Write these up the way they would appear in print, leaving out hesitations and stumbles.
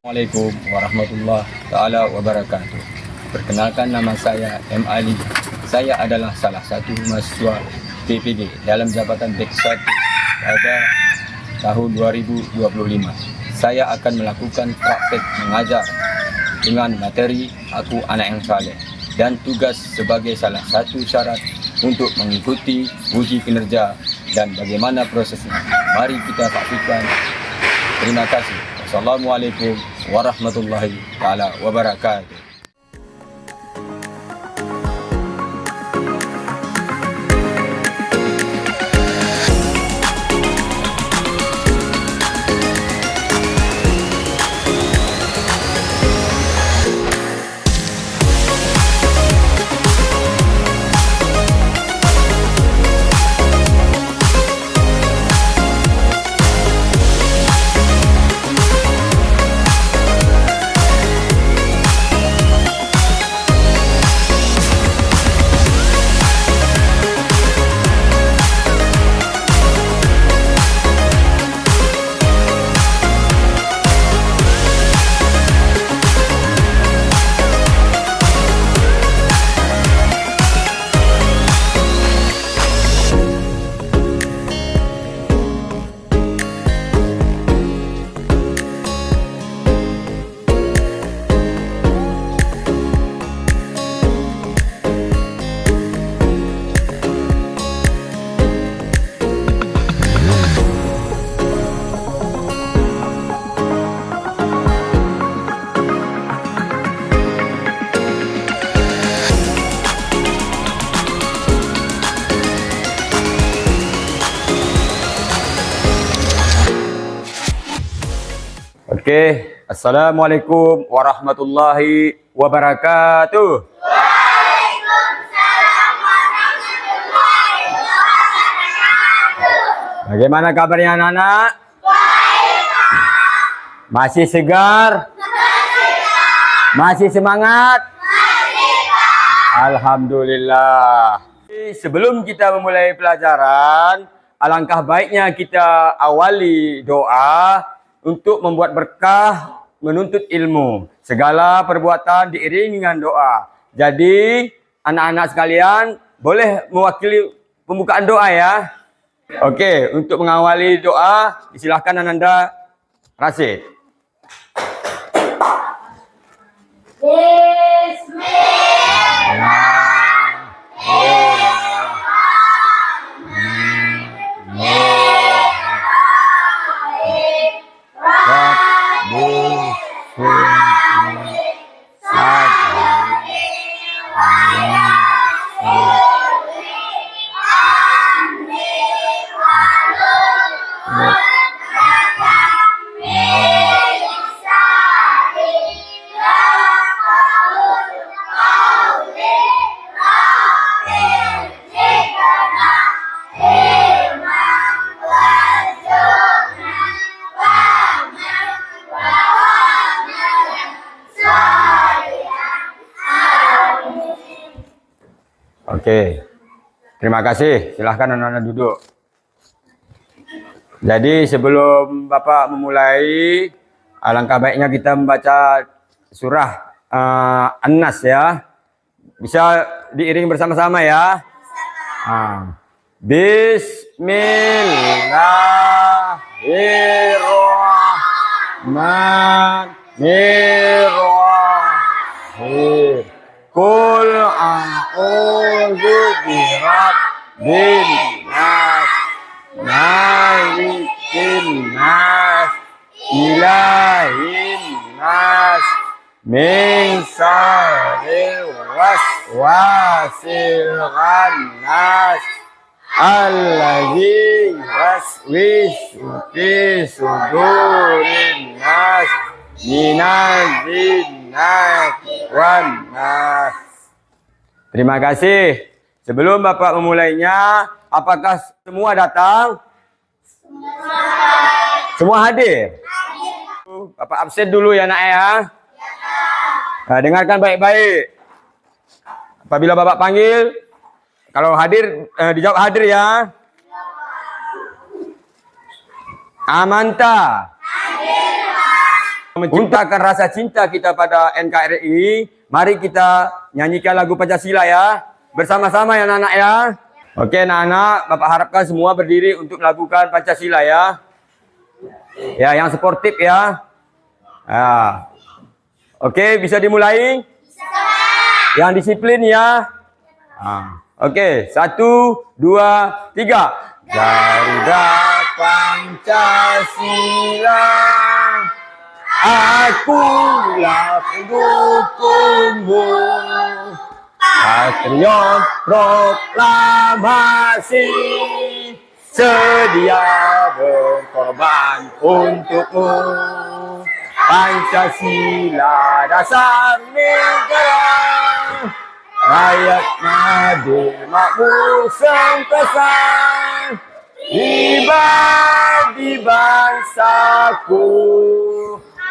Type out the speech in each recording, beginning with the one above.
Assalamualaikum warahmatullahi taala wabarakatuh. Perkenalkan, nama saya M. Ali. Saya adalah salah satu mahasiswa PPG dalam jabatan Dek 1 pada tahun 2025. Saya akan melakukan praktek mengajar dengan materi Aku Anak yang Saleh dan tugas sebagai salah satu syarat untuk mengikuti uji kinerja dan bagaimana prosesnya. Mari kita saksikan. Terima kasih. Assalamualaikum warahmatullahi taala wabarakatuh. Oke, Assalamualaikum warahmatullahi wabarakatuh. Waalaikumsalam warahmatullahi wabarakatuh. Bagaimana kabarnya anak-anak? Baik, Masih segar? Masih semangat? Alhamdulillah. Sebelum kita memulai pelajaran, alangkah baiknya kita awali doa untuk membuat berkah, menuntut ilmu. Segala perbuatan diiringi dengan doa. Jadi, anak-anak sekalian boleh mewakili pembukaan doa ya. Oke, untuk mengawali doa, disilahkan Ananda Rasid. Oke, terima kasih. Silahkan anak-anak duduk. Jadi sebelum Bapak memulai, alangkah baiknya kita membaca surah An-Nas ya. Bisa diiring bersama-sama ya. Bismillahirrahmanirrahim. Qul a'udzu birabbin nas, malikin nas, ilahin nas, min syarril waswasil khannas, alladzi yuwaswisu fi sudurin nas, minal jinnati wan nas. Terima kasih. Sebelum Bapak memulainya, apakah semua datang? Semua hadir? Bapak absen dulu ya nak ya. Nah, dengarkan baik-baik. Apabila Bapak panggil, kalau hadir, dijawab hadir ya. Amanta. Menciptakan rasa cinta kita pada NKRI, mari kita nyanyikan lagu Pancasila ya. Bersama-sama ya anak-anak ya. Oke anak-anak, Bapak harapkan semua berdiri untuk melakukan Pancasila ya. Ya, yang sportif ya. Oke, bisa dimulai? Yang disiplin ya. Oke, 1, 2, 3. Garuda Pancasila, akulah pendukungmu. Patriot proklamasi, sedia berkorban untukmu. Pancasila dasar negara, rakyat adil makmur sentosa, di bangsaku.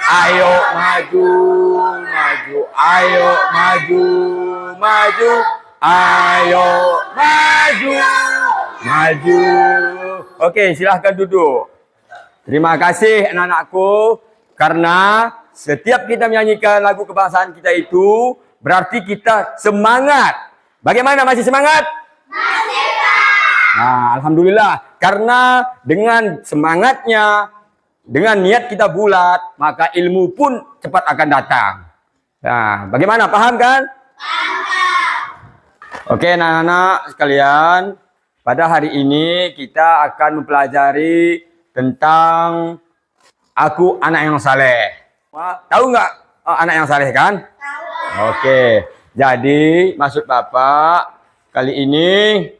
Ayo maju, maju, ayo maju, maju, ayo maju, maju. Oke, silahkan duduk. Terima kasih anak-anakku, karena setiap kita menyanyikan lagu kebangsaan kita itu berarti kita semangat. Bagaimana, masih semangat? Masih, Pak. Alhamdulillah, karena dengan semangatnya, dengan niat kita bulat, maka ilmu pun cepat akan datang. Nah, bagaimana? Paham kan? Paham. Oke, anak-anak sekalian, pada hari ini kita akan mempelajari tentang aku anak yang saleh. Tahu nggak anak yang saleh kan? Tahu. Oke, jadi maksud Bapak kali ini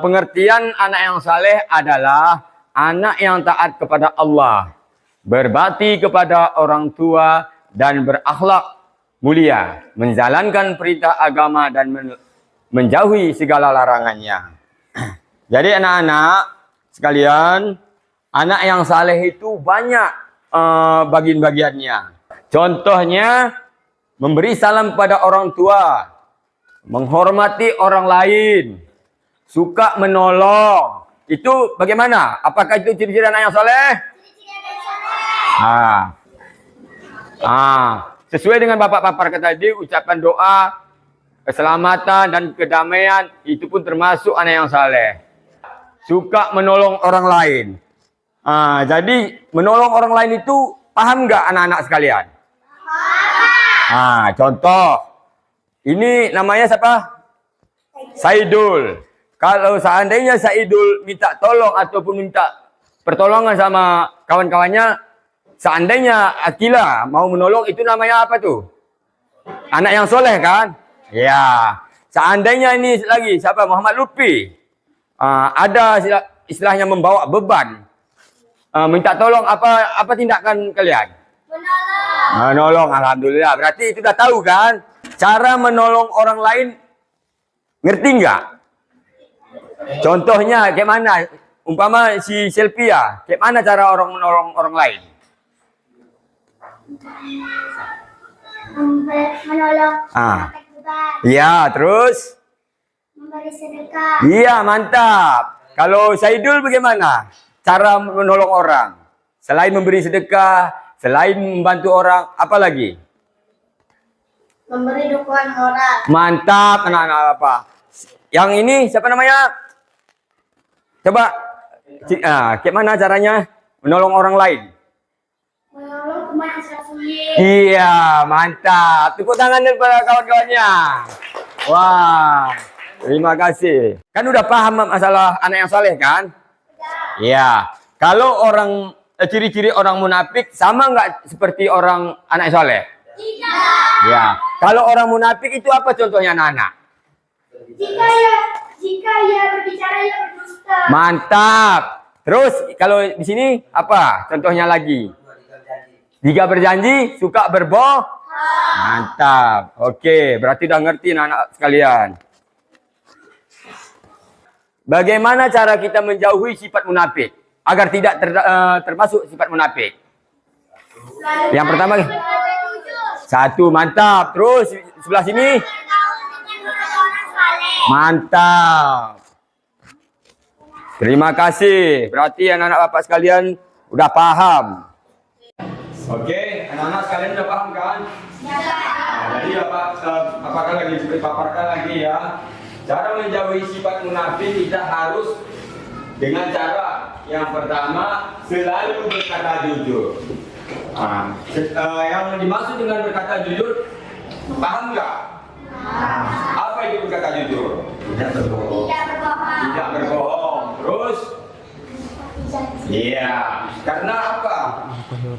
pengertian anak yang saleh adalah anak yang taat kepada Allah, berbakti kepada orang tua, dan berakhlak mulia, menjalankan perintah agama dan menjauhi segala larangannya. Jadi anak-anak sekalian, anak yang saleh itu banyak bagian-bagiannya. Contohnya, memberi salam kepada orang tua, menghormati orang lain, suka menolong. Itu bagaimana? Apakah itu ciri-ciri anak yang saleh? Sesuai dengan Bapak paparkan tadi, ucapan doa, keselamatan dan kedamaian itu pun termasuk anak yang saleh. Suka menolong orang lain. Jadi menolong orang lain itu paham nggak anak-anak sekalian? Contoh, ini namanya siapa? Saidul. Kalau seandainya Saidul minta tolong ataupun minta pertolongan sama kawan-kawannya, seandainya Akila mau menolong, itu namanya apa tuh? Anak yang soleh kan? Ya. Seandainya ini lagi siapa? Muhammad Lutfi. Ada istilahnya membawa beban. Minta tolong, apa tindakan kalian? Menolong. Menolong, alhamdulillah. Berarti itu udah tahu kan? Cara menolong orang lain, ngerti nggak? Contohnya kayak mana? Umpama si Selvia, kayak mana cara orang menolong orang lain? Menolong. Iya, terus? Memberi sedekah. Iya, mantap. Kalau Saidul bagaimana? Cara menolong orang. Selain memberi sedekah, selain membantu orang, apa lagi? Memberi dukungan moral. Mantap, anak-anak apa? Yang ini siapa namanya? Coba, kayak mana caranya menolong orang lain? Menolong teman sendiri. Iya, mantap. Tepuk tangan kepada kawan-kawannya. Wah, terima kasih. Kan udah paham masalah anak yang saleh kan? Iya. Kalau orang ciri-ciri orang munafik sama nggak seperti orang anak yang saleh? Tidak. Ya. Kalau orang munafik itu apa contohnya anak-anak? Jika ia berbicara, ia berdusta. Mantap. Terus kalau di sini apa contohnya lagi? Jika berjanji suka berbohong. Mantap. Oke, berarti udah ngerti anak-anak sekalian. Bagaimana cara kita menjauhi sifat munafik agar tidak termasuk sifat munafik? Yang pertama, satu, mantap. Terus sebelah sini, mantap. Terima kasih. Berarti anak-anak bapak sekalian udah paham. Oke, anak-anak sekalian udah paham kan? Nah, jadi apakah lagi paparkan lagi ya? Cara menjauhi sifat munafik kita harus dengan cara yang pertama selalu berkata jujur. Yang dimaksud dengan berkata jujur, paham nggak? Apa itu berkata jujur? Tidak berbohong. Tidak berbohong. Terus? Iya. Karena apa?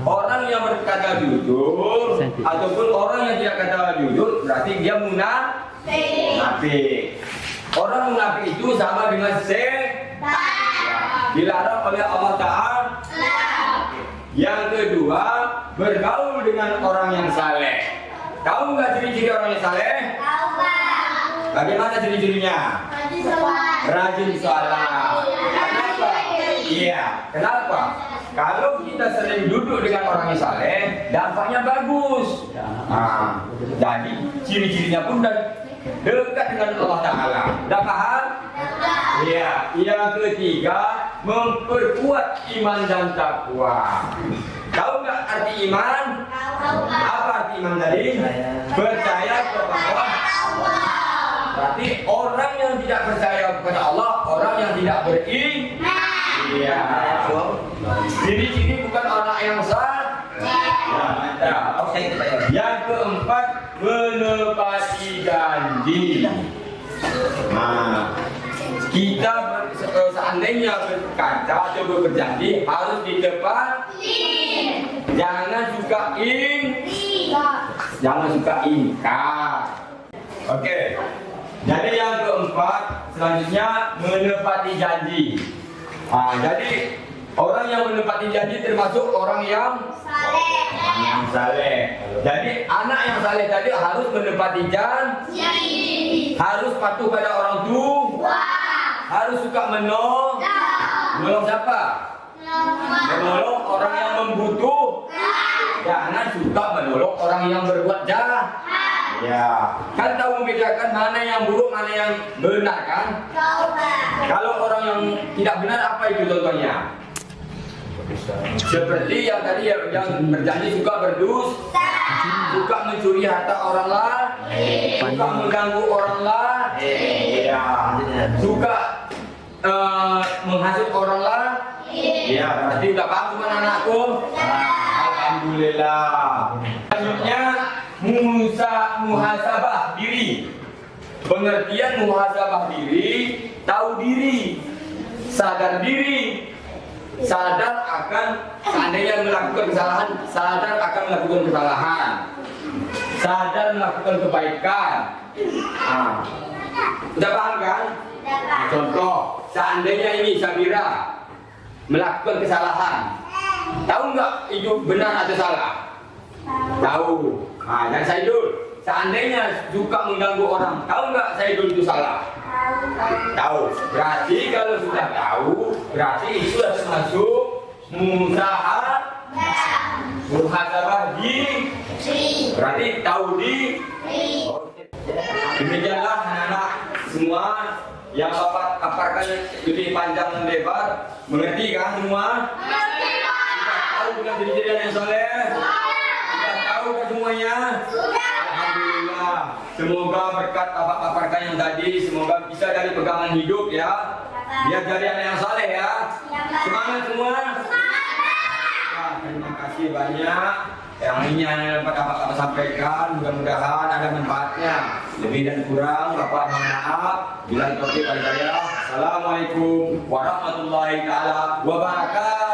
Orang yang berkata jujur ataupun orang yang tidak kata jujur berarti dia munafik. Orang munafik itu sama dengan setan. Dilarang oleh Allah Ta'ala. Yang kedua, bergaul dengan orang yang saleh. Tahu nggak ciri-ciri orang yang saleh? Tahu, Pak. Bagaimana ciri-cirinya? Rajin sholat. Kenapa? Iya. Kenapa? Kalau kita sering duduk dengan orang yang saleh, dampaknya bagus. Jadi ciri-cirinya pun dekat dengan Allah Ta'ala. Dah paham? Iya. Yang ketiga, memperkuat iman dan takwa. Tahu nggak arti iman? Apa arti iman tadi? Percaya kepada Allah. Berarti orang yang tidak percaya kepada Allah, orang yang tidak beriman. Iya. Ciri-ciri bukan orang yang sah. Yang keempat, menepati janji. Kita seandainya berkata atau berjanji harus ditepati. Jangan suka ingkar. Oke. Jadi yang keempat selanjutnya menepati janji. Jadi orang yang menepati janji termasuk orang yang saleh. Jadi anak yang saleh tadi harus menepati janji. Harus patuh pada orang tua. Harus suka menolong. Menolong siapa? Menolong orang yang membutuh. Jangan suka menolong orang yang berbuat jahat. Ya, kan tahu membedakan mana yang buruk, mana yang benar kan? Kalau orang yang tidak benar apa itu contohnya? Seperti yang tadi yang berjanji suka berdusta, suka mencuri harta orang lain, suka mengganggu orang lain, suka menghasut orang lain. Ya, berarti udah paham teman anakku? Alhamdulillah. Selanjutnya muhasabah diri. Pengertian muhasabah diri, tahu diri, sadar diri, sadar akan seandainya melakukan kesalahan, sadar akan melakukan kesalahan, sadar melakukan kebaikan. Udah paham kan? Contoh, seandainya ini Sabira melakukan kesalahan, tahu nggak itu benar atau salah? Tahu. Dan Saidul, seandainya suka mengganggu orang, tahu nggak Saidul itu salah? Tahu. Berarti kalau sudah tahu, berarti itu sudah termasuk muhasabah diri. Berarti tahu diri. Demikianlah anak-anak semua yang Bapak paparkan lebih panjang dan lebar, mengerti kan semua? Sudah tahu bukan ciri-ciri yang soleh? Sudah semuanya? Alhamdulillah. Semoga berkat Bapak paparkan yang tadi, semoga bisa dari pegangan hidup ya. Biar jadi anak yang saleh ya. Semangat semua. Terima kasih banyak. Yang ini hanya dapat Bapak sampaikan. Mudah-mudahan ada manfaatnya. Lebih dan kurang Bapak mohon maaf. Bila taufiq wal hidayah. Assalamualaikum warahmatullahi taala wabarakatuh.